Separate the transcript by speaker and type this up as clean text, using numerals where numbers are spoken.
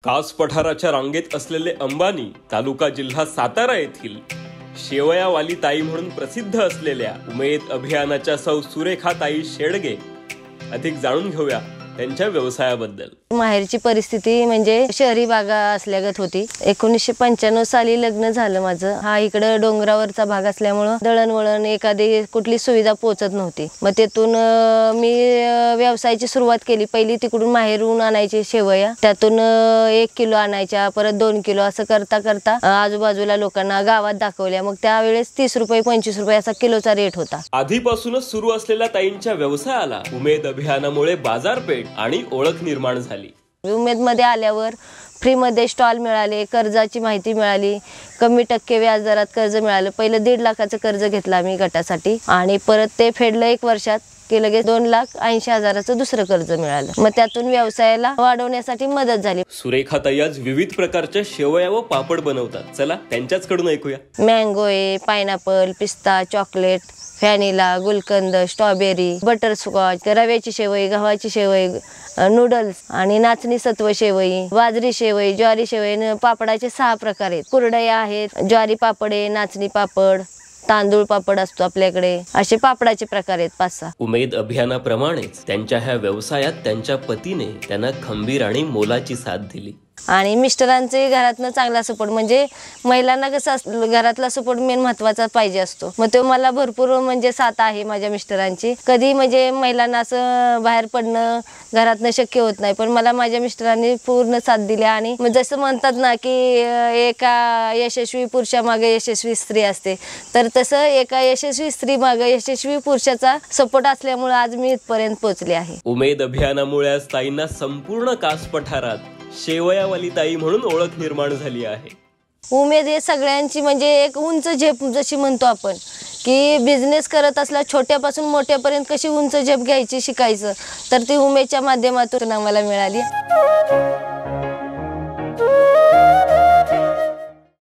Speaker 1: कास पठाराच्या रांगेत असलेले अंबानी, तालुका जिल्हा सातारा येथील शेवयावाली ताई म्हणून प्रसिद्ध असलेल्या उमेद अभियानाच्या सौ सुरेखाताई शेडगे अधिक जाणून घेऊया त्यांच्या व्यवसायाबद्दल।
Speaker 2: माहेरची परिस्थिती म्हणजे शहरी भाग असल्यागत होती। 1995 साली लग्न झालं माझं। हा इकडे डोंगरावरचा भाग असल्यामुळे दळणवळण एखादी कुठली सुविधा पोहोचत नव्हती। मग तेथून मी व्यवसायाची सुरुवात केली। पहिली तिकडून माहेरून आणायचे शेवया, त्यातून 1 किलो आणायच्या, परत 2 किलो असं करता करता आजूबाजूला लोकांना गावात दाखवल्या। मग त्यावेळेस 30 रुपये 25 रुपये असा किलोचा रेट होता।
Speaker 1: आधीपासूनच सुरू असलेल्या ताईंच्या व्यवसायाला उमेद अभियानामुळे बाजारपेठ आणि ओळख निर्माण झाली।
Speaker 2: उमेद मध्ये आल्यावर फ्री मध्ये स्टॉल मिळाले, कर्जाची माहिती मिळाली, कमी टक्के व्याजदरात कर्ज मिळालं। पहिलं 1.5 लाखाचं कर्ज घेतलं आम्ही गटासाठी आणि परत ते फेडलं 1 वर्षात की लगेच 2,80,000चं दुसरं कर्ज मिळालं। मग त्यातून व्यवसायाला वाढवण्यासाठी मदत झाली।
Speaker 1: सुरेखाताई आज विविध प्रकारच्या शेवया व पापड बनवतात। चला त्यांच्याचकडून ऐकूया।
Speaker 2: मँगो आहे, पायनॅपल, पिस्ता, चॉकलेट, व्हॅनिला, गुलकंद, स्ट्रॉबेरी, बटरस्कॉच, रव्याची शेवई, गव्हाची शेवई, नूडल्स आणि नाचणी सत्व शेवई, बाजरी शेवई, ज्वारी शेवई, पापडाचे 6 प्रकार आहेत। कुरडया आहेत, ज्वारी पापड आहे, नाचणी पापड, तांदूळ पापड असतो आपल्याकडे, असे पापडाचे प्रकार आहेत 5-6।
Speaker 1: उमेद अभियानाप्रमाणेच त्यांच्या ह्या व्यवसायात त्यांच्या पतीने त्यांना खंबीर आणि मोलाची साथ दिली।
Speaker 2: आणि मिस्टरांचे घरातनं चांगला सपोर्ट, म्हणजे महिलांना कसं घरातला सपोर्ट मेन महत्त्वाचा पाहिजे असतो। मग तो मला भरपूर म्हणजे साथ आहे माझ्या मिस्टरांची। कधी म्हणजे महिलांना असं बाहेर पडणं घरातनं शक्य होत नाही, पण मला माझ्या मिस्टरांनी पूर्ण साथ दिली। आणि जसं म्हणतात ना की एका यशस्वी पुरुषामागे यशस्वी स्त्री असते, तर तसं एका यशस्वी स्त्री मागे यशस्वी पुरुषाचा सपोर्ट असल्यामुळे आज मी इथपर्यंत पोहोचले आहे।
Speaker 1: उमेद अभियानामुळे आज ताईंना संपूर्ण कास पठारात शेवयावाली ताई म्हणून ओळख निर्माण झाली आहे।
Speaker 2: उमेद हे सगळ्यांची म्हणजे एक उंच झेप जशी म्हणतो आपण की बिझनेस करत असला छोट्यापासून मोठ्यापर्यंत कशी उंच झेप घ्यायची शिकायचं, तर ती उमेदच्या माध्यमातून आम्हाला मिळाली।